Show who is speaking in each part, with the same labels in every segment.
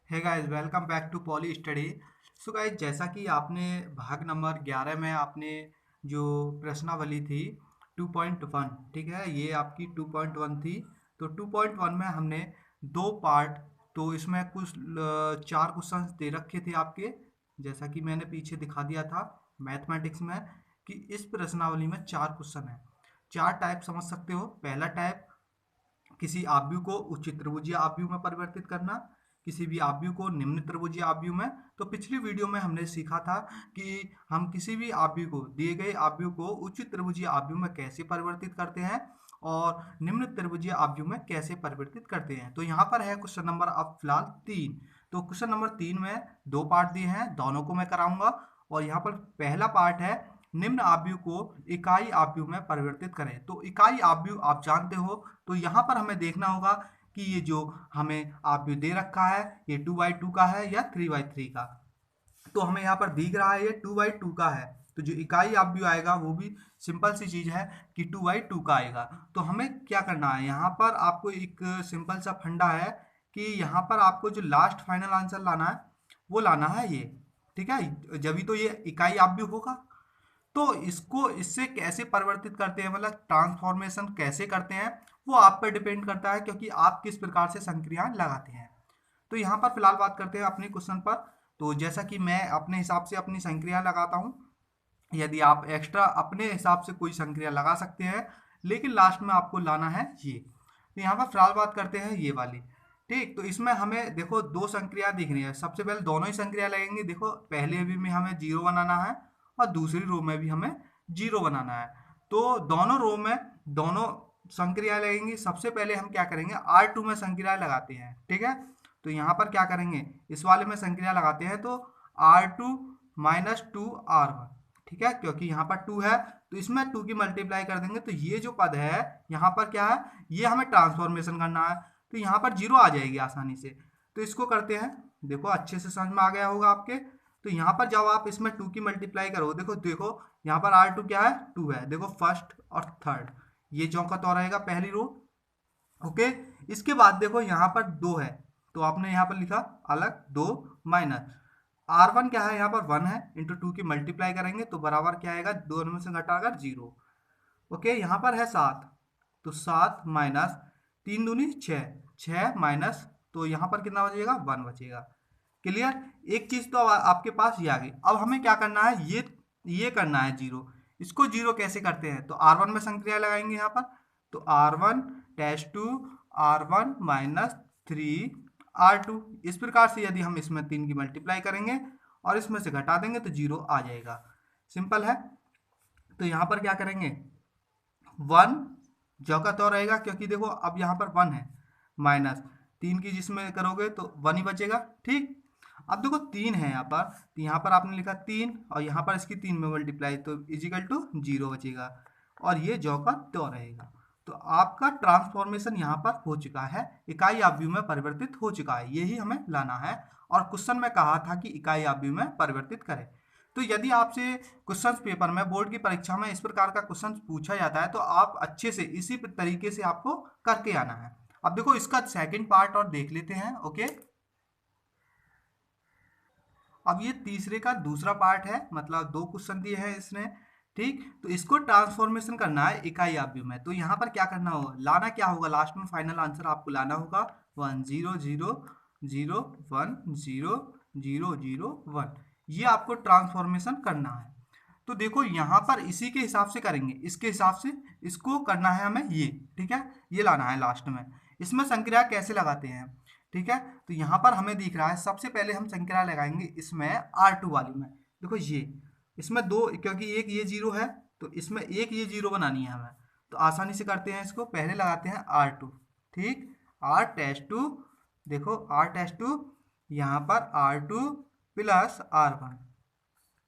Speaker 1: Hey guys, welcome back to Poly Study. So guys, जैसा कि आपने भाग नंबर 11 में आपने जो प्रश्नावली थी 2.1, ठीक है, ये आपकी 2.1 थी। तो 2.1 में हमने दो पार्ट, तो इसमें कुछ चार क्वेश्चंस दे रखे थे आपके, जैसा कि मैंने पीछे दिखा दिया था मैथमेटिक्स में कि इस प्रश्नावली में चार क्वेश्चन है। चार टाइप समझ सकते हो। पहला टाइप, किसी आव्यूह को उच्च त्रिभुजीय आव्यूह में परिवर्तित करना, किसी भी आव्यूह को निम्न त्रिभुजीय आव्यूह में। तो पिछली वीडियो में हमने सीखा था कि हम किसी भी आव्यूह को, दिए गए आव्यूह को उच्च त्रिभुजीय आव्यूह में कैसे परिवर्तित करते हैं और निम्न त्रिभुजीय आव्यूह में कैसे परिवर्तित करते हैं। तो यहाँ पर है क्वेश्चन नंबर अब फिलहाल 3। तो क्वेश्चन नंबर 3 में दो पार्ट दिए हैं, दोनों को मैं कराऊंगा। और यहाँ पर पहला पार्ट है, निम्न आव्यूह को इकाई आव्यूह में परिवर्तित करें। तो इकाई आव्यूह आप जानते हो, तो यहाँ पर हमें देखना होगा कि ये जो हमें आव्यूह दे रखा है ये 2/2 का है या 3/3 का। तो हमें यहाँ पर दिख रहा है ये 2/2 का है, तो जो इकाई आव्यूह आएगा वो भी सिंपल सी चीज है कि 2/2 का आएगा। तो हमें क्या करना है, यहाँ पर आपको एक सिंपल सा फंडा है कि यहाँ पर आपको जो लास्ट फाइनल आंसर लाना है वो लाना है ये, ठीक है, जब भी तो ये इकाई आव्यूह होगा। तो इसको इससे कैसे परिवर्तित करते हैं, मतलब ट्रांसफॉर्मेशन कैसे करते हैं, वो आप पर डिपेंड करता है, क्योंकि आप किस प्रकार से संक्रियाएं लगाते हैं। तो यहाँ पर फिलहाल बात करते हैं अपने क्वेश्चन पर। तो जैसा कि मैं अपने हिसाब से अपनी संक्रिया लगाता हूँ, यदि आप एक्स्ट्रा अपने हिसाब से कोई संक्रिया लगा सकते हैं, लेकिन लास्ट में आपको लाना है ये। तो यहाँ पर फिलहाल बात करते हैं ये वाली। ठीक, तो इसमें हमें देखो दो संक्रिया दिख रही है। सबसे पहले दोनों ही संक्रिया लगेंगी। देखो पहले भी में हमें जीरो बनाना है और दूसरी रो में भी हमें जीरो बनाना है। तो दोनों रो में दोनों संक्रिया लगेंगी। सबसे पहले हम क्या करेंगे, R2 में संक्रिया लगाते हैं, ठीक है। तो यहाँ पर क्या करेंगे, इस वाले में संक्रिया लगाते हैं, तो R2 माइनस 2R1, ठीक है, क्योंकि यहाँ पर 2 है तो इसमें 2 की मल्टीप्लाई कर देंगे। तो ये जो पद है यहाँ पर क्या है, ये हमें ट्रांसफॉर्मेशन करना है, तो यहाँ पर जीरो आ जाएगी आसानी से। तो इसको करते हैं, देखो अच्छे से समझ में आ गया होगा आपके। तो यहाँ पर जब आप इसमें 2 की मल्टीप्लाई करो, देखो देखो यहाँ पर R2 क्या है, 2 है। देखो फर्स्ट और थर्ड ये चौका तो रहेगा पहली रो, ओके। इसके बाद देखो यहाँ पर 2 है, तो आपने यहाँ पर लिखा अलग 2 माइनस R1 क्या है, यहाँ पर 1 है, इंटू 2 की मल्टीप्लाई करेंगे तो बराबर क्या आएगा, दोनों में से घटाकर 0। ओके, यहाँ पर है 7, तो 7 माइनस 3 दूनी 6, 6 माइनस, तो यहाँ पर कितना बचेगा, 1 बचेगा। क्लियर। एक चीज तो आपके पास ये आ गई। अब हमें क्या करना है, ये करना है जीरो। इसको जीरो कैसे करते हैं, तो R1 में संक्रिया लगाएंगे यहाँ पर। तो R1 dash to R1 minus 3R2। इस प्रकार से यदि हम इसमें 3 की मल्टीप्लाई करेंगे और इसमें से घटा देंगे तो जीरो आ जाएगा। सिंपल है। तो यहाँ पर क्या करेंगे, 1 जो का तो रहेगा, क्योंकि देखो अब यहाँ पर 1 है, माइनस 3 की जिसमें करोगे तो 1 ही बचेगा। ठीक, अब देखो 3 है यहाँ पर, तो यहाँ पर आपने लिखा 3 और यहाँ पर इसकी 3 में मल्टीप्लाई, तो इजिकल टू 0 बचेगा और ये जो का तो रहेगा। तो आपका ट्रांसफॉर्मेशन यहाँ पर हो चुका है, इकाई आव्यूह में परिवर्तित हो चुका है, यही हमें लाना है। और क्वेश्चन में कहा था कि इकाई आव्यूह में परिवर्तित करें। तो यदि आपसे क्वेश्चन पेपर में, बोर्ड की परीक्षा में इस प्रकार का क्वेश्चन पूछा जाता है, तो आप अच्छे से इसी तरीके से आपको करके आना है। अब देखो इसका सेकंड पार्ट और देख लेते हैं, ओके। अब ये तीसरे का दूसरा पार्ट है, मतलब दो क्वेश्चन दिए हैं इसने। ठीक, तो इसको ट्रांसफॉर्मेशन करना है इकाई आव्यूह में। तो यहाँ पर क्या करना होगा, लाना क्या होगा, लास्ट में फाइनल आंसर आपको लाना होगा 1 0 0 0 1 0 0 0 1। ये आपको ट्रांसफॉर्मेशन करना है। तो देखो यहाँ पर इसी के हिसाब से करेंगे, इसके हिसाब से इसको करना है हमें ये, ठीक है, ये लाना है लास्ट में। इसमें संक्रिया कैसे लगाते हैं, ठीक है। तो यहाँ पर हमें दिख रहा है, सबसे पहले हम संक्रिया लगाएंगे इसमें R2 वाली में। देखो ये इसमें दो, क्योंकि एक ये जीरो है तो इसमें एक ये जीरो बनानी है हमें। तो आसानी से करते हैं, इसको पहले लगाते हैं R2, ठीक, R टैश टू, देखो R टैश टू, यहाँ पर R2 प्लस R1।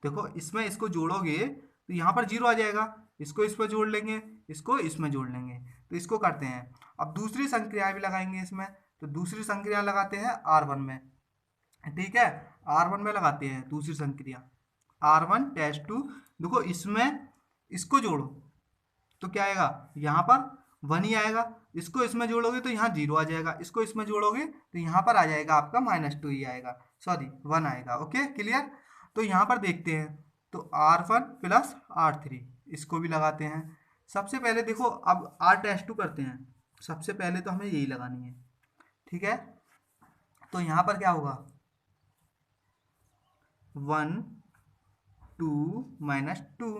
Speaker 1: देखो इसमें इसको जोड़ोगे तो यहाँ पर जीरो आ जाएगा, इसको इस पर जोड़ लेंगे, इसको इसमें जोड़ लेंगे। तो इसको करते हैं। अब दूसरी संक्रिया भी लगाएंगे इसमें। तो दूसरी संक्रिया लगाते हैं R1 में, ठीक है, R1 में लगाते हैं दूसरी संक्रिया, R1 टैश टू। देखो इसमें इसको जोड़ो तो क्या आएगा, यहाँ पर 1 ही आएगा। इसको इसमें जोड़ोगे तो यहाँ 0 आ जाएगा, इसको इसमें जोड़ोगे तो यहाँ पर आ जाएगा आपका -2 ही आएगा, सॉरी 1 आएगा। Okay clear. तो यहाँ पर देखते हैं, तो R1 प्लस R3 इसको भी लगाते हैं। सबसे पहले देखो, अब R-2 करते हैं। सबसे पहले तो हमें यही लगानी है, ठीक है। तो यहाँ पर क्या होगा, 1 2 -2,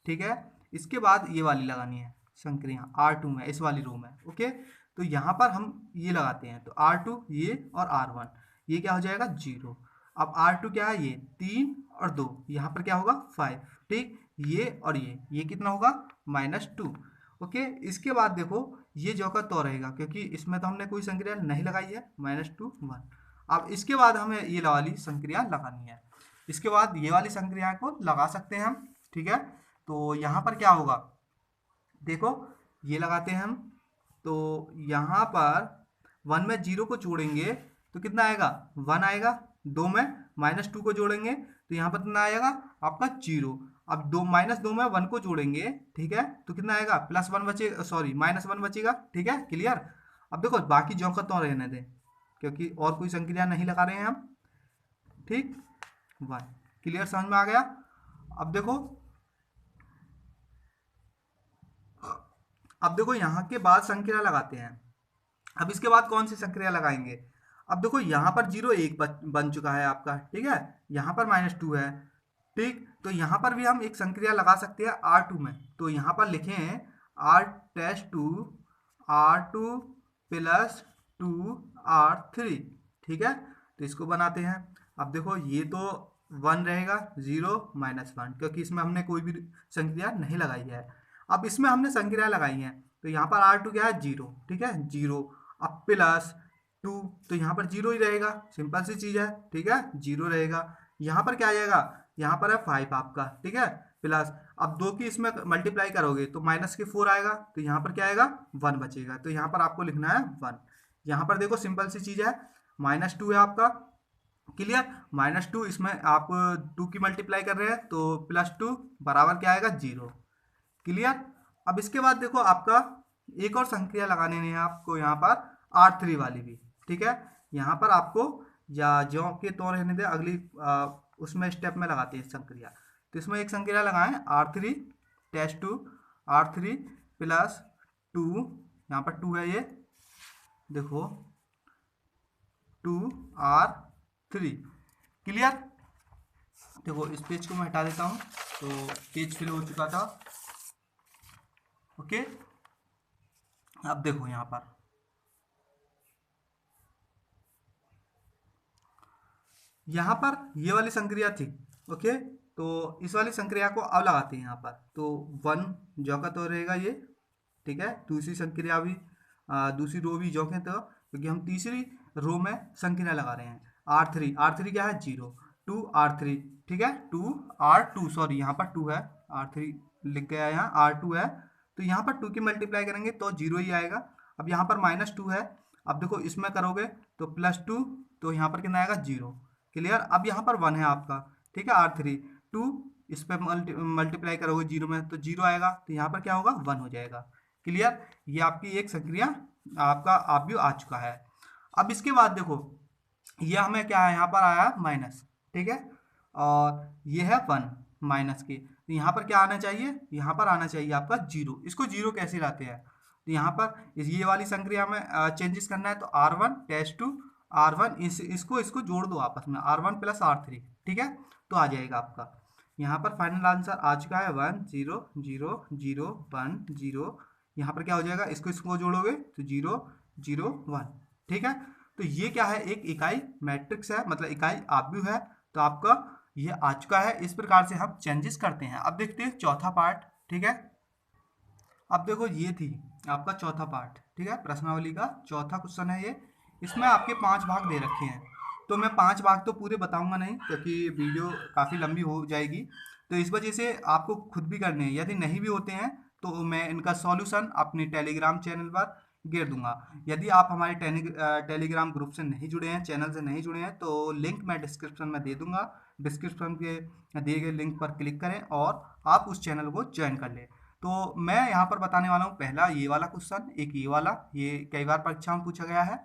Speaker 1: ठीक है। इसके बाद ये वाली लगानी है संक्रिया R2 में, इस वाली रो में। ओके, तो यहाँ पर हम ये लगाते हैं, तो R2 ये और R1 ये क्या हो जाएगा 0। अब R2 क्या है, ये 3 और 2, यहाँ पर क्या होगा 5, ठीक। ये और ये कितना होगा -2। ओके, इसके बाद देखो ये जो का तो रहेगा, क्योंकि इसमें तो हमने कोई संक्रिया नहीं लगाई है, -2 1। अब इसके बाद हमें ये वाली संक्रिया लगानी है, इसके बाद ये वाली संक्रिया को लगा सकते हैं हम, ठीक है। तो यहाँ पर क्या होगा, देखो ये लगाते हैं हम, तो यहाँ पर 1 में 0 को जोड़ेंगे तो कितना आएगा 1 आएगा। 2 में -2 को जोड़ेंगे तो यहाँ पर कितना आएगा आपका 0। अब 2 में 1 को जोड़ेंगे, ठीक है, तो कितना आएगा +1 बचेगा, सॉरी -1 बचेगा, ठीक है क्लियर। अब देखो बाकी जो का तो रहने दें, क्योंकि और कोई संक्रिया नहीं लगा रहे हैं हम, ठीक। 1 क्लियर, समझ में आ गया। अब देखो यहाँ के बाद संक्रिया लगाते हैं। अब इसके बाद कौन सी संक्रिया लगाएंगे, अब देखो यहाँ पर 0 1 बन चुका है आपका, ठीक है। यहाँ पर -2 है, ठीक। तो यहाँ पर भी हम एक संक्रिया लगा सकते हैं R2 में। तो यहाँ पर लिखें R-2 R2 प्लस 2 R3, ठीक है। तो इसको बनाते हैं। अब देखो ये तो 1 रहेगा, 0 -1, क्योंकि इसमें हमने कोई भी संक्रिया नहीं लगाई है। अब इसमें हमने संक्रिया लगाई है, तो यहाँ पर R2 क्या है 0, ठीक है 0। अब +2, तो यहाँ पर 0 ही रहेगा, सिंपल सी चीज़ है, ठीक है 0 रहेगा। यहाँ पर क्या आ जाएगा, यहाँ पर है 5 आपका, ठीक है प्लस, अब 2 की इसमें मल्टीप्लाई करोगे तो -4 आएगा, तो यहाँ पर क्या आएगा 1 बचेगा, तो यहाँ पर आपको लिखना है 1। यहाँ पर देखो सिंपल सी चीज़ है, -2 है आपका, क्लियर। -2 इसमें आप 2 की मल्टीप्लाई कर रहे हैं तो +2 बराबर क्या आएगा 0, क्लियर। अब इसके बाद देखो आपका एक और संक्रिया लगाने हैं आपको, यहाँ पर R3 वाली भी, ठीक है। यहाँ पर आपको या जो के तो रहने दे, अगली उसमें स्टेप में लगाते हैं संक्रिया। तो इसमें एक संक्रिया लगाएं R3-2 R3 प्लस 2, यहाँ पर 2 है, ये देखो 2 R3, क्लियर। देखो इस पेज को मैं हटा देता हूँ, तो पेज फिल हो चुका था। ओके, अब देखो यहाँ पर ये वाली संक्रिया थी। ओके, तो इस वाली संक्रिया को अब लगाते हैं यहाँ पर। तो 1 जो का तो रहेगा ये, ठीक है। दूसरी संक्रिया भी दूसरी रो भी जो के तो, क्योंकि हम तीसरी रो में संक्रिया लगा रहे हैं। R3 क्या है 0, 2 R3, ठीक है 2 R2, सॉरी यहाँ पर 2 है, R3 लिख गया, यहाँ R2 है, तो यहाँ पर 2 की मल्टीप्लाई करेंगे तो 0 ही आएगा। अब यहाँ पर -2 है, अब देखो इसमें करोगे तो +2, तो यहाँ पर कितना आएगा 0, क्लियर। अब यहाँ पर 1 है आपका, ठीक है R3, 2 इस पर मल्टीप्लाई करोगे 0 में तो 0 आएगा, तो यहाँ पर क्या होगा 1 हो जाएगा, क्लियर। ये आपकी एक संक्रिया आपका आप भी आ चुका है। अब इसके बाद देखो ये हमें क्या है, यहाँ पर आया माइनस, ठीक है, और ये है 1 माइनस के, तो यहाँ पर क्या आना चाहिए, यहाँ पर आना चाहिए आपका 0। इसको 0 कैसे लाते हैं, तो यहाँ पर ये वाली संक्रिया में चेंजेस करना है, तो R1-2 R1 इसको जोड़ दो आपस में, R1 प्लस R3, ठीक है, तो आ जाएगा आपका। यहाँ पर फाइनल आंसर आ चुका है 1 0 0 0 1 0। यहाँ पर क्या हो जाएगा, इसको जोड़ोगे तो 0 0 1, ठीक है। तो ये क्या है, एक इकाई मैट्रिक्स है, मतलब इकाई आव्यूह है। तो आपका ये आ चुका है, इस प्रकार से हम चेंजेस करते हैं। अब देखते हैं चौथा पार्ट, ठीक है। अब देखो ये थी आपका चौथा पार्ट, ठीक है, प्रश्नावली का चौथा क्वेश्चन है ये। इसमें आपके 5 भाग दे रखे हैं, तो मैं 5 भाग तो पूरे बताऊंगा नहीं, क्योंकि वीडियो काफ़ी लंबी हो जाएगी, तो इस वजह से आपको खुद भी करने हैं। यदि नहीं भी होते हैं तो मैं इनका सॉल्यूशन अपने टेलीग्राम चैनल पर घेर दूंगा। यदि आप हमारे टेलीग्राम ग्रुप से नहीं जुड़े हैं, चैनल से नहीं जुड़े हैं, तो लिंक मैं डिस्क्रिप्शन में दे दूंगा। डिस्क्रिप्शन के दिए गए लिंक पर क्लिक करें और आप उस चैनल को ज्वाइन कर लें। तो मैं यहाँ पर बताने वाला हूँ पहला ये वाला क्वेश्चन, एक ये वाला, ये कई बार परीक्षा में पूछा गया है।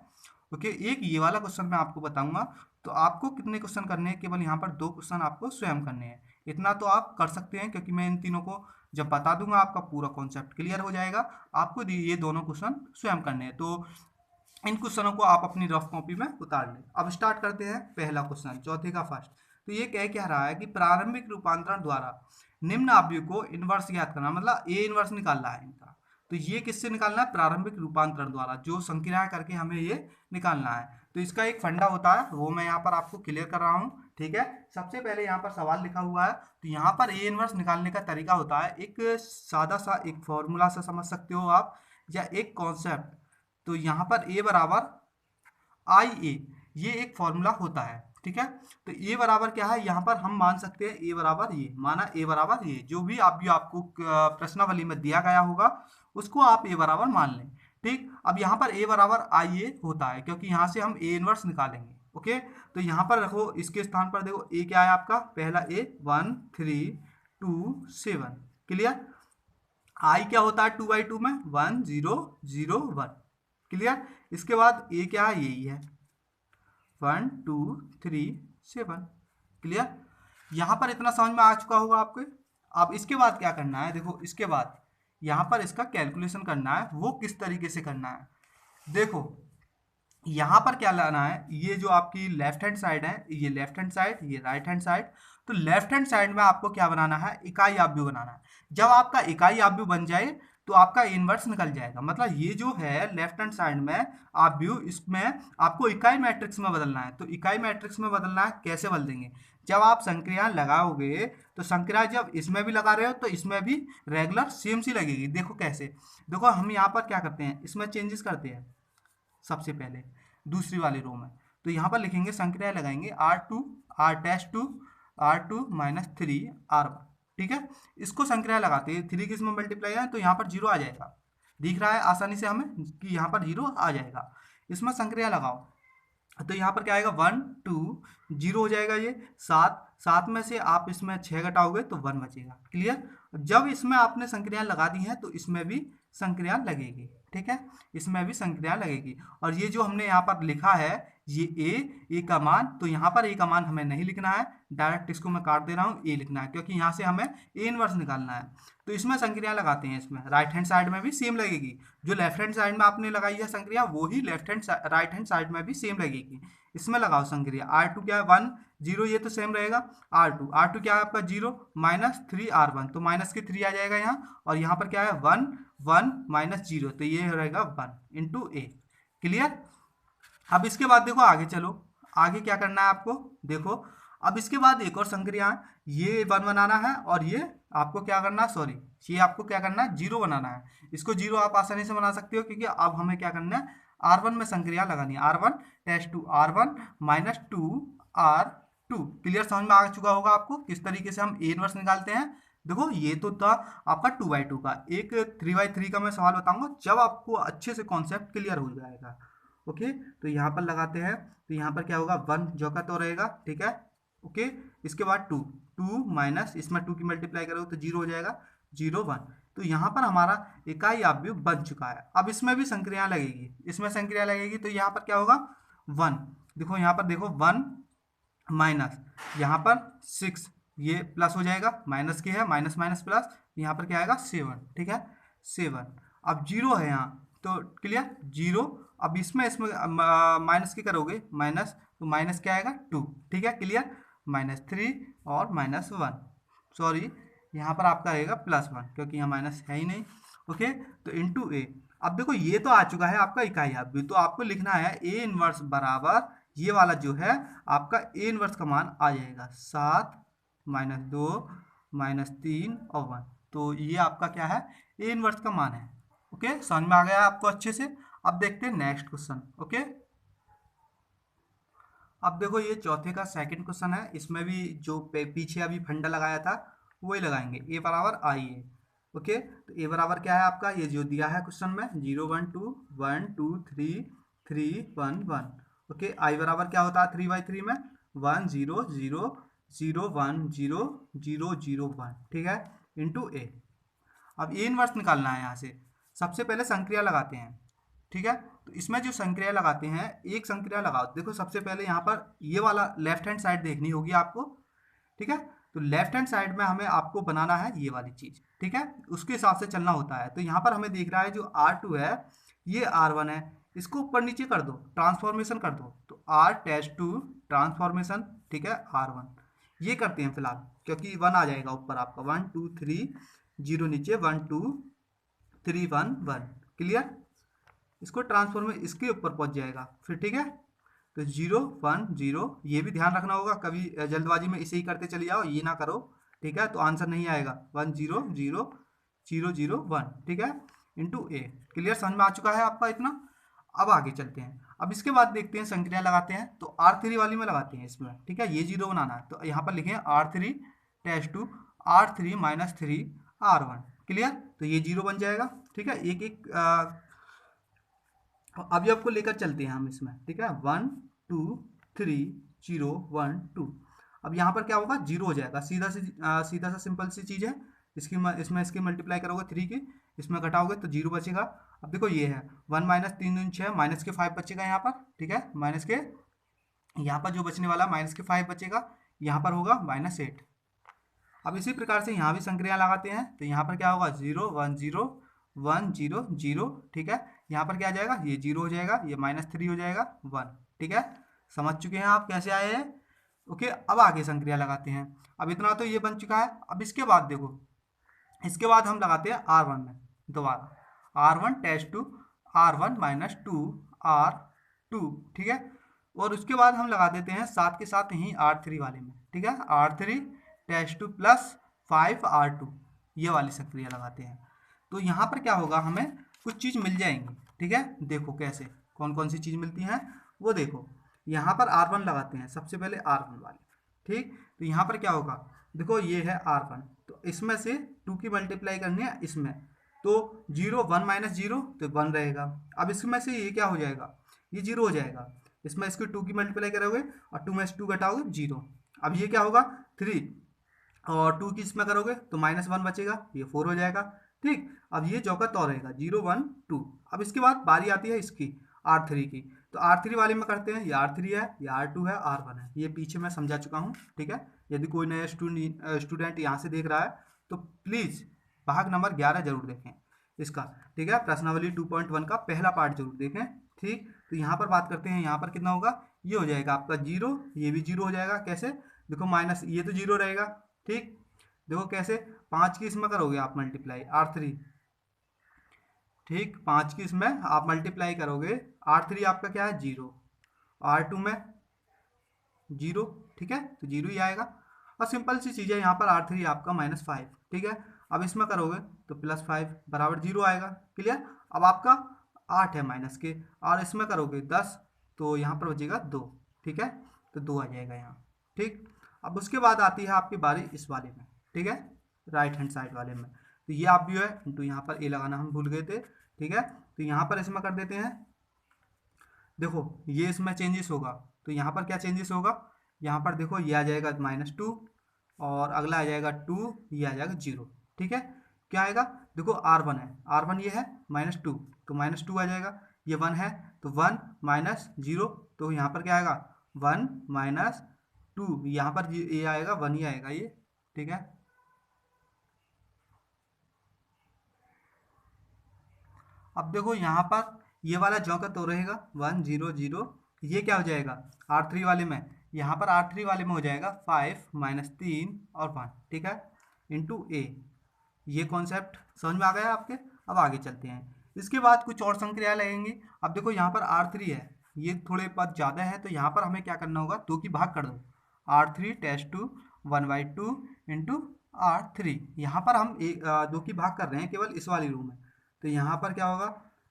Speaker 1: ओके, एक ये वाला क्वेश्चन मैं आपको बताऊंगा। तो आपको कितने क्वेश्चन करने हैं? केवल यहाँ पर 2 क्वेश्चन आपको स्वयं करने हैं। इतना तो आप कर सकते हैं, क्योंकि मैं इन तीनों को जब बता दूंगा आपका पूरा कॉन्सेप्ट क्लियर हो जाएगा। आपको ये दोनों क्वेश्चन स्वयं करने हैं। तो इन क्वेश्चनों को आप अपनी रफ कॉपी में उतार लें। अब स्टार्ट करते हैं पहला क्वेश्चन, चौथे का फर्स्ट। तो ये कह रहा है कि प्रारंभिक रूपांतरण द्वारा निम्न अवयव को इनवर्स ज्ञात करना, मतलब ए इनवर्स निकालना है इनका। तो ये किससे निकालना है? प्रारंभिक रूपांतरण द्वारा, जो संक्रिया करके हमें ये निकालना है। तो इसका एक फंडा होता है, वो मैं यहाँ पर आपको क्लियर कर रहा हूँ। ठीक है, सबसे पहले यहाँ पर सवाल लिखा हुआ है। तो यहाँ पर ए इनवर्स निकालने का तरीका होता है, एक सादा सा एक फॉर्मूला से समझ सकते हो आप, या एक कॉन्सेप्ट। तो यहाँ पर ए बराबर आई ए, ये एक फॉर्मूला होता है। ठीक है, तो ए बराबर क्या है? यहाँ पर हम मान सकते हैं ए बराबर ये, माना ए बराबर ये, जो भी आपको प्रश्नावली में दिया गया होगा उसको आप ए बराबर मान लें। ठीक, अब यहाँ पर ए बराबर आई ए होता है, क्योंकि यहाँ से हम ए इनवर्स निकालेंगे। ओके, तो यहाँ पर रखो, इसके स्थान पर देखो ए क्या है आपका, पहला ए 1 3 2 7, क्लियर। आई क्या होता है 2/2 में? 1 0 0 1, क्लियर। इसके बाद ए क्या है? यही है 1 2 3 7, क्लियर। यहाँ पर इतना समझ में आ चुका होगा आपको। अब इसके बाद क्या करना है? देखो, इसके बाद यहाँ पर इसका कैलकुलेशन करना है। वो किस तरीके से करना है? देखो, यहाँ पर क्या लाना है, ये जो आपकी लेफ्ट हैंड साइड है, ये लेफ्ट हैंड साइड, ये राइट हैंड साइड। तो लेफ्ट हैंड साइड में आपको क्या बनाना है? इकाई आव्यूह बनाना है। जब आपका इकाई आव्यूह बन जाए तो आपका इनवर्स निकल जाएगा। मतलब ये जो है लेफ्ट हैंड साइड में आव्यूह, इसमें आपको इकाई मैट्रिक्स में बदलना है। तो इकाई मैट्रिक्स में बदलना है, कैसे बदल देंगे? जब आप संक्रिया लगाओगे, तो संक्रिया जब इसमें भी लगा रहे हो तो इसमें भी रेगुलर सेम सी लगेगी। देखो कैसे, देखो हम यहाँ पर क्या करते हैं, इसमें चेंजेस करते हैं। सबसे पहले दूसरी वाली रो में, तो यहाँ पर लिखेंगे, संक्रिया लगाएंगे R2 R dash 2 R2 minus 3 R1। ठीक है, इसको संक्रिया लगाते हैं, 3 किस में मल्टीप्लाई है तो यहाँ पर 0 आ जाएगा। दिख रहा है आसानी से हमें कि यहाँ पर 0 आ जाएगा। इसमें संक्रिया लगाओ तो यहाँ पर क्या आएगा, 1 2 0 हो जाएगा। ये 7 में से आप इसमें 6 घटाओगे तो 1 बचेगा, क्लियर। जब इसमें आपने संक्रिया लगा दी है तो इसमें भी संक्रिया लगेगी। ठीक है, इसमें भी संक्रिया लगेगी। और ये जो हमने यहाँ पर लिखा है, ये ए का मान, तो यहाँ पर ए का मान हमें नहीं लिखना है, डायरेक्ट इसको मैं काट दे रहा हूँ, ए लिखना है, क्योंकि यहाँ से हमें ए इनवर्स निकालना है। तो इसमें संक्रिया लगाते हैं, इसमें राइट हैंड साइड में भी सेम लगेगी। जो लेफ्ट हैंड साइड में आपने लगाई है संक्रिया, वो ही राइट हैंड साइड में भी सेम लगेगी। इसमें लगाओ संक्रिया। R2 क्या है? 1 0, ये तो सेम रहेगा। R2 क्या है आपका? 0 माइनस 3 R1, तो माइनस के 3 आ जाएगा यहाँ। और यहाँ पर क्या है? 1 1 माइनस 0, तो ये रहेगा 1 इंटू ए, क्लियर। अब इसके बाद देखो आगे चलो, आगे क्या करना है आपको? देखो, अब इसके बाद एक और संक्रिया है, ये 1 बनाना है, और ये आपको क्या करना है, सॉरी, ये आपको क्या करना है, 0 बनाना है। इसको 0 आप आसानी से बना सकते हो, क्योंकि अब हमें क्या करना है, R1 में संक्रिया लगानी है। R1 dash 2 R1 minus 2 R2, clear. समझ में आ चुका होगा आपको किस तरीके से हम ए इनवर्स निकालते हैं। देखो, ये तो था आपका 2/2 का। एक 3/3 का मैं सवाल बताऊंगा जब आपको अच्छे से कॉन्सेप्ट क्लियर हो जाएगा। ओके, तो यहाँ पर लगाते हैं, तो यहाँ पर क्या होगा, 1 जो का तो रहेगा, ठीक है। ओके, इसके बाद 2 माइनस, इसमें 2 की मल्टीप्लाई करोगे तो 0 हो जाएगा, 0 1। तो यहाँ पर हमारा इकाई आव्यूह बन चुका है। अब इसमें भी संक्रिया लगेगी, इसमें संक्रिया लगेगी, तो यहाँ पर क्या होगा, 1। देखो यहाँ पर, देखो 1 माइनस, यहाँ पर 6, ये प्लस हो जाएगा, माइनस के है, माइनस माइनस प्लस, यहाँ पर क्या आएगा 7, ठीक है 7। अब 0 है यहाँ, तो क्लियर 0। अब इसमें माइनस की करोगे, माइनस, तो माइनस क्या आएगा 2, ठीक है क्लियर। -3 और -1, सॉरी यहाँ पर आपका रहेगा +1, क्योंकि यहाँ माइनस है ही नहीं। ओके, तो इंटू ए। अब देखो ये तो आ चुका है आपका इकाई आव्यूह, तो आपको लिखना है ए इनवर्स बराबर, ये वाला जो है आपका ए इनवर्स का मान आ जाएगा 7 -2 -3 और 1। तो ये आपका क्या है, ए इनवर्स का मान है। ओके, समझ में आ गया आपको अच्छे से। अब देखते हैं नेक्स्ट क्वेश्चन। ओके, अब देखो ये चौथे का सेकंड क्वेश्चन है, इसमें भी जो पीछे अभी फंडा लगाया था वही लगाएंगे, ए बराबर आई है। ओके, तो ए बराबर क्या है आपका, ये जो दिया है क्वेश्चन में 0 1 2 1 2 3 3 1 1। ओके, आई बराबर क्या होता है 3/3 में 1 0 0 0 1 0 0 0 1, ठीक है, इंटू ए। अब ए इनवर्स निकालना है यहाँ से। सबसे पहले संक्रिया लगाते हैं, ठीक है। तो इसमें जो संक्रिया लगाते हैं, एक संक्रिया लगाओ। देखो सबसे पहले यहाँ पर ये वाला लेफ्ट हैंड साइड देखनी होगी आपको, ठीक है। तो लेफ्ट हैंड साइड में हमें आपको बनाना है ये वाली चीज़, ठीक है। उसके हिसाब से चलना होता है। तो यहाँ पर हमें दिख रहा है जो R2 है ये R1 है, इसको ऊपर नीचे कर दो, ट्रांसफॉर्मेशन कर दो, तो R डैश टू ट्रांसफॉर्मेशन, ठीक है, R1 ये करते हैं फिलहाल, क्योंकि 1 आ जाएगा ऊपर आपका, 1 2 3 0 नीचे 1 2 3 1 1, क्लियर। इसको ट्रांसफॉर्म इसके ऊपर पहुंच जाएगा फिर, ठीक है। तो 0 1 0, ये भी ध्यान रखना होगा, कभी जल्दबाजी में इसे ही करते चले जाओ, ये ना करो, ठीक है। तो आंसर नहीं आएगा, 1 0 0 0 0 1, ठीक है, इंटू ए। क्लियर, समझ में आ चुका है आपका इतना। अब आगे चलते हैं। अब इसके बाद देखते हैं संक्रिया लगाते हैं, तो R3 वाली में लगाते हैं इसमें, ठीक है। ये 0 बनाना है, तो यहाँ पर लिखें R3 dash to R3 minus 3 R1, clear. तो ये 0 बन जाएगा, ठीक है। एक एक अभी आपको लेकर चलते हैं हम इसमें, ठीक है। 1 2 3 0 1 2। अब यहाँ पर क्या होगा, 0 हो जाएगा, सीधा सा सिंपल सी चीज़ है। इसमें इसकी मल्टीप्लाई करोगे 3 की, इसमें घटाओगे तो 0 बचेगा। अब देखो ये है 1 माइनस 3 दूनी 6, माइनस के 5 बचेगा यहाँ पर, ठीक है। माइनस के यहाँ पर जो बचने वाला माइनस के 5 बचेगा, यहाँ पर होगा -8। अब इसी प्रकार से यहाँ भी संक्रिया लगाते हैं, तो यहाँ पर क्या होगा 0 1 0 1 0 0, ठीक है। यहाँ पर क्या आ जाएगा, ये 0 हो जाएगा, ये -3 हो जाएगा 1, ठीक है। समझ चुके हैं आप कैसे आए हैं, ओके। अब आगे संक्रिया लगाते हैं। अब इतना तो ये बन चुका है। अब इसके बाद देखो, इसके बाद हम लगाते हैं R1 में दोबारा, R1 dash to R1 minus 2 R2, ठीक है। और उसके बाद हम लगा देते हैं साथ के साथ यहीं R3 वाले में, ठीक है, R3 dash two plus 5 R2, ये वाली संक्रिया लगाते हैं। तो यहाँ पर क्या होगा, हमें कुछ चीज़ मिल जाएंगी, ठीक है। देखो कैसे, कौन कौन सी चीज़ मिलती हैं वो देखो। यहाँ पर R1 लगाते हैं सबसे पहले, R1 वाली, ठीक। तो यहाँ पर क्या होगा, देखो ये है R1, तो इसमें से 2 की मल्टीप्लाई करनी है इसमें, तो 0 1 माइनस 0 तो 1 रहेगा। अब इसमें से ये क्या हो जाएगा, ये 0 हो जाएगा। इसमें इसकी 2 की मल्टीप्लाई करोगे और 2 में से 2 घटाओगे 0। अब ये क्या होगा 3, और 2 की इसमें करोगे तो -1 बचेगा, ये 4 हो जाएगा, ठीक। अब ये जौका तो रहेगा 0 1 2। अब इसके बाद बारी आती है इसकी R3 की, तो R3 वाले में करते हैं, ये R3 है, ये R2 है, R1 है, ये पीछे मैं समझा चुका हूँ, ठीक है। यदि कोई नया स्टूडेंट यहाँ से देख रहा है तो प्लीज़ भाग नंबर 11 जरूर देखें इसका, ठीक है। प्रश्नावली 2.1 का पहला पार्ट जरूर देखें, ठीक। तो यहाँ पर बात करते हैं, यहाँ पर कितना होगा, ये हो जाएगा आपका 0, ये भी 0 हो जाएगा, कैसे, देखो माइनस ये तो 0 रहेगा, ठीक। देखो कैसे, 5 की इसमें करोगे आप मल्टीप्लाई R3, ठीक, 5 की इसमें आप मल्टीप्लाई करोगे, R3 आपका क्या है 0, R2 में 0, ठीक है, तो 0 ही आएगा। और सिंपल सी चीज़ है, यहाँ पर R3 आपका -5, ठीक है। अब इसमें करोगे तो +5 बराबर 0 आएगा, क्लियर। अब आपका 8 है माइनस के, और इसमें करोगे 10, तो यहाँ पर बचेगा 2, ठीक है, तो 2 आ जाएगा यहाँ, ठीक। अब उसके बाद आती है आपकी बारी इस वाले में, ठीक है, राइट हैंड साइड वाले में। तो ये आप भी है इंटू, यहाँ पर ए लगाना हम भूल गए थे, ठीक है। तो यहाँ पर इसमें कर देते हैं, देखो ये इसमें चेंजेस होगा, तो यहाँ पर क्या चेंजेस होगा, यहाँ पर देखो ये आ जाएगा -2, और अगला आ जाएगा 2, ये आ जाएगा 0, ठीक है। क्या आएगा, देखो R1 है, R1 ये है -2, तो -2 आ जाएगा, ये 1 है तो 1 माइनस 0, तो यहाँ पर क्या आएगा 1 माइनस 2, यहाँ पर ये आएगा 1 ही आएगा ये, ठीक है। अब देखो यहाँ पर ये वाला ज्यों का तो रहेगा 1 0 0, ये क्या हो जाएगा R3 वाले में, यहाँ पर R3 वाले में हो जाएगा 5 -3 और 1, ठीक है, इंटू ए। ये कॉन्सेप्ट समझ में आ गया आपके। अब आगे चलते हैं, इसके बाद कुछ और संक्रिया लगेंगी। अब देखो यहाँ पर R3 है, ये थोड़े पद ज़्यादा है, तो यहाँ पर हमें क्या करना होगा, 2 की भाग कर दो, R3 dash to 1/2 into R3। यहाँ पर हम 2 की भाग कर रहे हैं केवल इस वाली रो में, तो यहाँ पर क्या होगा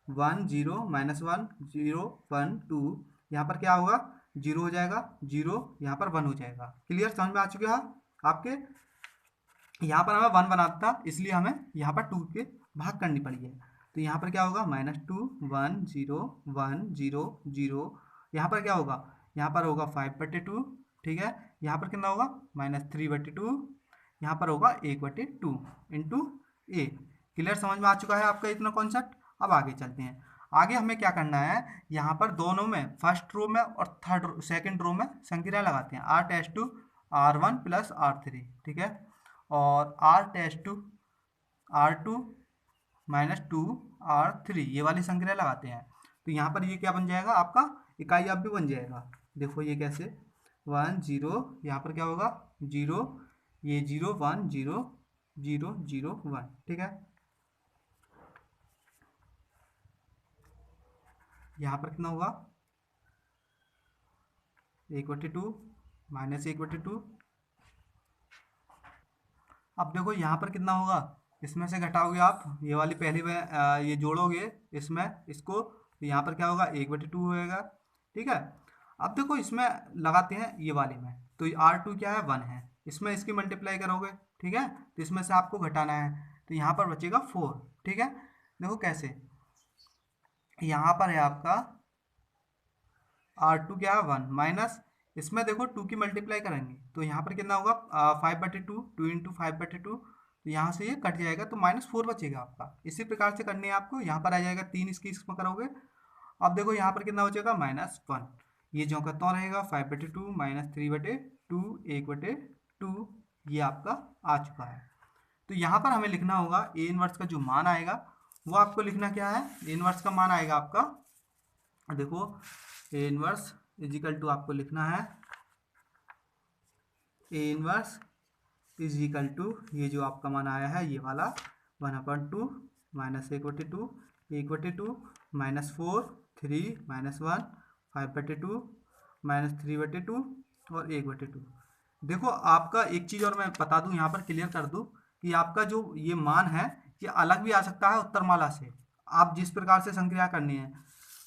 Speaker 1: 1 0 -1 0 1 2, यहाँ पर क्या होगा 0 हो जाएगा 0, यहाँ पर 1 हो जाएगा, क्लियर, समझ में आ चुके हैं आपके। यहाँ पर हमें 1 बनाता था, इसलिए हमें यहाँ पर 2 के भाग करनी पड़ी है। तो यहाँ पर क्या होगा -2 1 0 1 0 0, यहाँ पर क्या होगा, यहाँ पर होगा 5/2, ठीक है। यहाँ पर कितना होगा -3/2, यहाँ पर होगा 1/2 इंटू ए, क्लियर, समझ में आ चुका है आपका इतना कॉन्सेप्ट। अब आगे चलते हैं। आगे हमें क्या करना है, यहाँ पर दोनों में फर्स्ट रो में और थर्ड सेकंड रो में संक्रिया लगाते हैं, R test to R one plus R three, ठीक है, और R test to R two minus two R three, ये वाली संक्रिया लगाते हैं। तो यहाँ पर ये क्या बन जाएगा, आपका इकाई अब भी बन जाएगा। देखो ये कैसे, 1 0, यहाँ पर क्या होगा 0, ये 0 1 0 0 0 1, ठीक है। यहाँ पर कितना होगा 1/2 माइनस 1/2। अब देखो यहाँ पर कितना होगा, इसमें से घटाओगे आप ये वाली पहली में ये जोड़ोगे इसमें इसको, तो यहाँ पर क्या होगा 1/2 होएगा, ठीक है। अब देखो इसमें लगाते हैं ये वाले में, तो R2 क्या है 1 है, इसमें इसकी मल्टीप्लाई करोगे, ठीक है, तो इसमें से आपको घटाना है, तो यहाँ पर बचेगा 4, ठीक है। देखो कैसे, यहाँ पर है आपका R2 क्या है 1 माइनस, इसमें देखो 2 की मल्टीप्लाई करेंगे तो यहाँ पर कितना होगा 5/2, 2 इंटू 5/2, तो यहाँ से ये कट जाएगा तो -4 बचेगा आपका। इसी प्रकार से करनी है आपको, यहाँ पर आ जाएगा 3 इसकी इसमें करोगे। अब देखो यहाँ पर कितना बचेगा -1, ये जो का तो रहेगा 5/2 माइनस 3/2 1/2, ये आपका आ चुका है। तो यहाँ पर हमें लिखना होगा ए इनवर्स का जो मान आएगा वो आपको लिखना क्या है, ए इनवर्स का मान आएगा आपका, देखो ए इनवर्स इजिकल टू आपको लिखना है ए इनवर्स इजिकल टू, ये जो आपका मान आया है ये वाला 1/2 माइनस 1/2 1/2 -4 3 -1 5/2 -3/2 और 1/2। देखो आपका एक चीज़ और मैं बता दूं, यहाँ पर क्लियर कर दूं कि आपका जो ये मान है ये अलग भी आ सकता है उत्तरमाला से, आप जिस प्रकार से संक्रिया करनी है।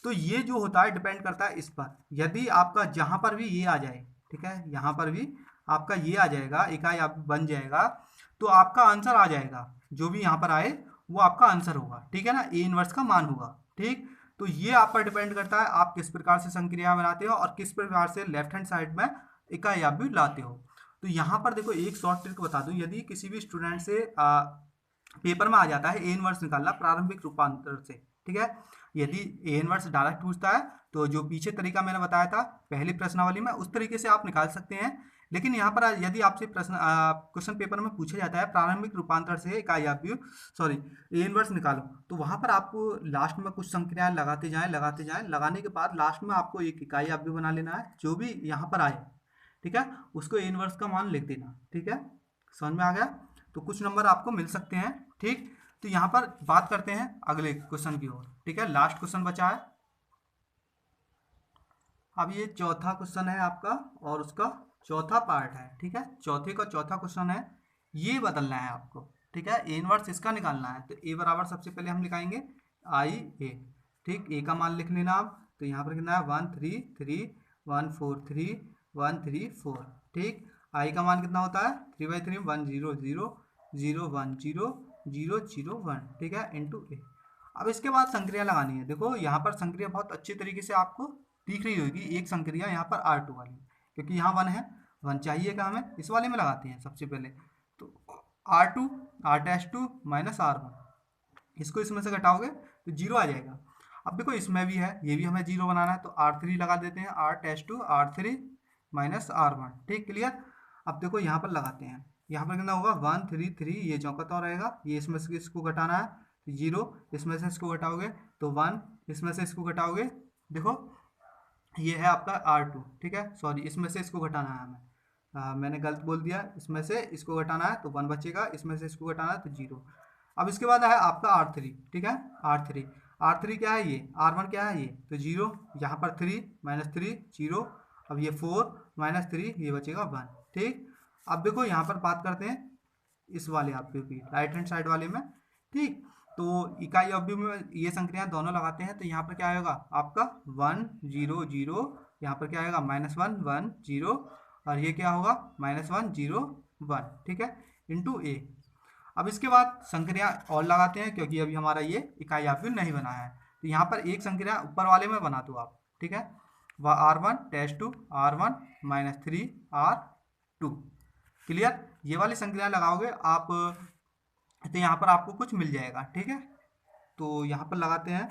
Speaker 1: तो ये जो होता है डिपेंड करता है इस पर, यदि आपका जहाँ पर भी ये आ जाए, ठीक है, यहाँ पर भी आपका ये आ जाएगा इकाई आप बन जाएगा, तो आपका आंसर आ जाएगा, जो भी यहाँ पर आए वो आपका आंसर होगा, ठीक है ना, ए इनवर्स का मान होगा, ठीक। तो ये आप पर डिपेंड करता है आप किस प्रकार से संक्रिया बनाते हो और किस प्रकार से लेफ्ट हैंड साइड में इकाई आप भी लाते हो। तो यहाँ पर देखो एक शॉर्ट ट्रिक बता दूं, यदि किसी भी स्टूडेंट से पेपर में आ जाता है ए इनवर्स निकालना प्रारंभिक रूपांतर से, ठीक है, यदि ए इनवर्स डायरेक्ट पूछता है तो जो पीछे तरीका मैंने बताया था पहली प्रश्नावली में उस तरीके से आप निकाल सकते हैं। लेकिन यहाँ पर यदि आपसे प्रश्न क्वेश्चन पेपर में पूछा जाता है प्रारंभिक रूपांतर से इकाई आप भी सॉरी ए इनवर्स निकालो, तो वहाँ पर आपको लास्ट में कुछ संक्रियाएं लगाते जाएं लगाने के बाद लास्ट में आपको एक इकाई आप भी बना लेना है, जो भी यहाँ पर आए, ठीक है, उसको ए इनवर्स का मान लिख देना, ठीक है, समझ में आ गया। तो कुछ नंबर आपको मिल सकते हैं, ठीक। तो यहाँ पर बात करते हैं अगले क्वेश्चन की ओर, ठीक है, लास्ट क्वेश्चन बचा है। अब ये चौथा क्वेश्चन है आपका और उसका चौथा पार्ट है, ठीक है, चौथे का चौथा क्वेश्चन है, ये बदलना है आपको, ठीक है, ए इनवर्स इसका निकालना है। तो ए बराबर सबसे पहले हम लिखाएंगे आई ए, ठीक, ए का मान लिख लेना आप, तो यहाँ पर कितना है 1 3 3 1 4 3 1 3 4, ठीक। आई का मान कितना होता है 3/3 1 0 0 0 1 0 0 0 1, ठीक है, इंटू ए। अब इसके बाद संक्रिया लगानी है। देखो यहाँ पर संक्रिया बहुत अच्छे तरीके से आपको दिख रही होगी, एक संक्रिया यहाँ पर R2 वाली, क्योंकि यहाँ 1 है, 1 चाहिएगा हमें, इस वाले में लगाते हैं सबसे पहले। तो R2 R'2 माइनस R1, इसको इसमें से घटाओगे तो 0 आ जाएगा। अब देखो इसमें भी है, ये भी हमें 0 बनाना है, तो R3 लगा देते हैं, R'2 R3 माइनस R1, ठीक, क्लियर। अब देखो यहाँ पर लगाते हैं, यहाँ पर कितना होगा 1 3 3, ये चौका तो रहेगा, ये इसमें से इसको घटाना है, 0 इसमें से इसको घटाओगे तो 1, इसमें से इसको घटाओगे, देखो ये है आपका R2, ठीक है, सॉरी इसमें से इसको घटाना है हमें, मैंने गलत बोल दिया, इसमें से इसको घटाना है तो 1 बचेगा, इसमें से इसको घटाना है तो 0। अब इसके बाद है आपका R3, ठीक है, R3 क्या है, ये R1 क्या है, ये तो 0, यहाँ पर 3 -3 0, अब ये 4 -3, ये बचेगा 1, ठीक। अब देखो यहाँ पर बात करते हैं इस वाले आपके की राइट हैंड साइड वाले में, ठीक। तो इकाई अवयव में ये संक्रियाएं दोनों लगाते हैं, तो यहाँ पर क्या आएगा आपका 1 0 0, यहाँ पर क्या आएगा -1 1 0, और ये क्या होगा -1 0 1, ठीक है, इंटू ए। अब इसके बाद संक्रिया और लगाते हैं, क्योंकि अभी हमारा ये इकाई अवयव नहीं बना है, तो यहाँ पर एक संक्रिया ऊपर वाले में बना दो आप, ठीक है, वह R1 R1 -3 R2, क्लियर। ये वाली संक्रिया लगाओगे आप तो यहाँ पर आपको कुछ मिल जाएगा, ठीक है। तो यहाँ पर लगाते हैं,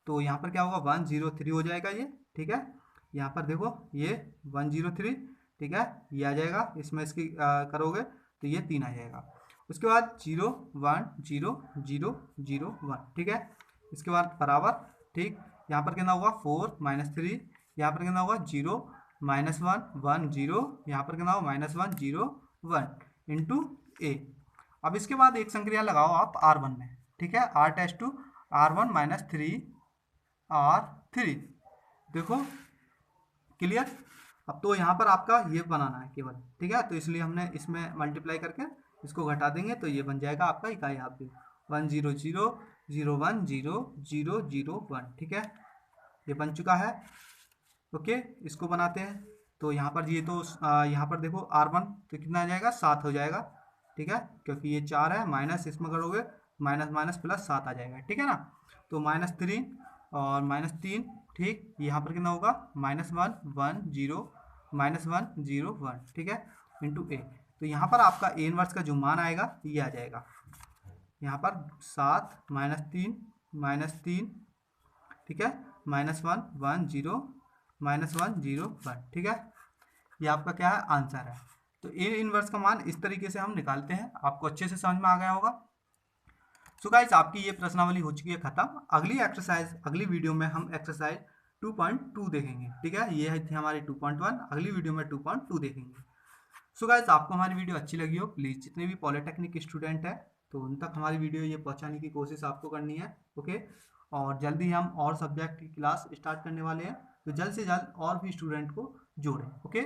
Speaker 1: तो यहाँ पर क्या होगा 103 हो जाएगा ये, ठीक है। यहाँ पर देखो ये 103, ठीक है, ये आ जाएगा, इसमें इसकी करोगे तो ये 3 आ जाएगा। उसके बाद 0 1 0 0 0 1, ठीक है। इसके बाद बराबर, ठीक, यहाँ पर कितना होगा 4 -3, यहाँ पर कितना होगा 0 -1 1 0, यहाँ पर कितना होगा -1 0 1 इंटू ए। अब इसके बाद एक संक्रिया लगाओ आप R1 में, ठीक है, R test to R1 -3 R3, देखो क्लियर। अब तो यहाँ पर आपका ये बनाना है केवल, ठीक है, तो इसलिए हमने इसमें मल्टीप्लाई करके इसको घटा देंगे, तो ये बन जाएगा आपका इकाई यहाँ पे 1 0 0 0 1 0 0 0 1, ठीक है, ये बन चुका है। ओके, इसको बनाते हैं, तो यहाँ पर ये तो यहाँ पर देखो R1 तो कितना आ जाएगा 7 हो जाएगा, ठीक है, क्योंकि ये 4 है, माइनस इसमें करोगे माइनस माइनस प्लस 7 आ जाएगा, ठीक है ना। तो -3 और -3, ठीक, यहाँ पर कितना होगा -1 1 0 -1 0 1, ठीक है, इंटू ए। तो यहाँ पर आपका ए इनवर्स का जो मान आएगा ये आ जाएगा, यहाँ पर 7 -3 -3, ठीक है, -1 1 0 -1 0 1, ठीक है, ये आपका क्या है आंसर है। तो ए इनवर्स का मान इस तरीके से हम निकालते हैं, आपको अच्छे से समझ में आ गया होगा। सो गाइस, आपकी ये प्रश्नावली हो चुकी है खत्म। अगली एक्सरसाइज, अगली वीडियो में हम एक्सरसाइज 2.2 देखेंगे, ठीक है, ये थी हमारी 2.1, अगली वीडियो में 2.2 देखेंगे। सो गाइस, आपको हमारी वीडियो अच्छी लगी हो, प्लीज़ जितने भी पॉलिटेक्निक स्टूडेंट है तो उन तक हमारी वीडियो ये पहुंचाने की कोशिश आपको करनी है, ओके। और जल्दी हम और सब्जेक्ट की क्लास स्टार्ट करने वाले हैं, तो जल्द से जल्द और भी स्टूडेंट को जोड़ें, ओके।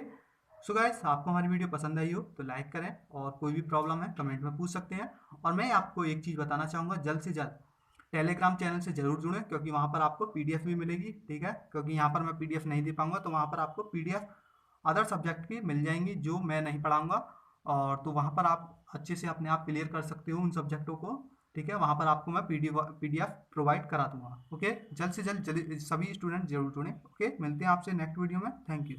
Speaker 1: सो गाइस, आपको हमारी वीडियो पसंद आई हो तो लाइक करें, और कोई भी प्रॉब्लम है कमेंट में पूछ सकते हैं। और मैं आपको एक चीज़ बताना चाहूँगा, जल्द से जल्द टेलीग्राम चैनल से जरूर जुड़ें, क्योंकि वहाँ पर आपको पीडीएफ भी मिलेगी, ठीक है, क्योंकि यहाँ पर मैं पीडीएफ नहीं दे पाऊँगा, तो वहाँ पर आपको पीडीएफ अदर सब्जेक्ट की मिल जाएंगी जो मैं नहीं पढ़ाऊँगा, और तो वहाँ पर आप अच्छे से अपने आप क्लियर कर सकते हो उन सब्जेक्टों को, ठीक है। वहाँ पर आपको मैं पीडीएफ प्रोवाइड करा दूँगा, ओके। जल्द से जल्द सभी स्टूडेंट जरूर जुड़ें, ओके। मिलते हैं आपसे नेक्स्ट वीडियो में, थैंक यू।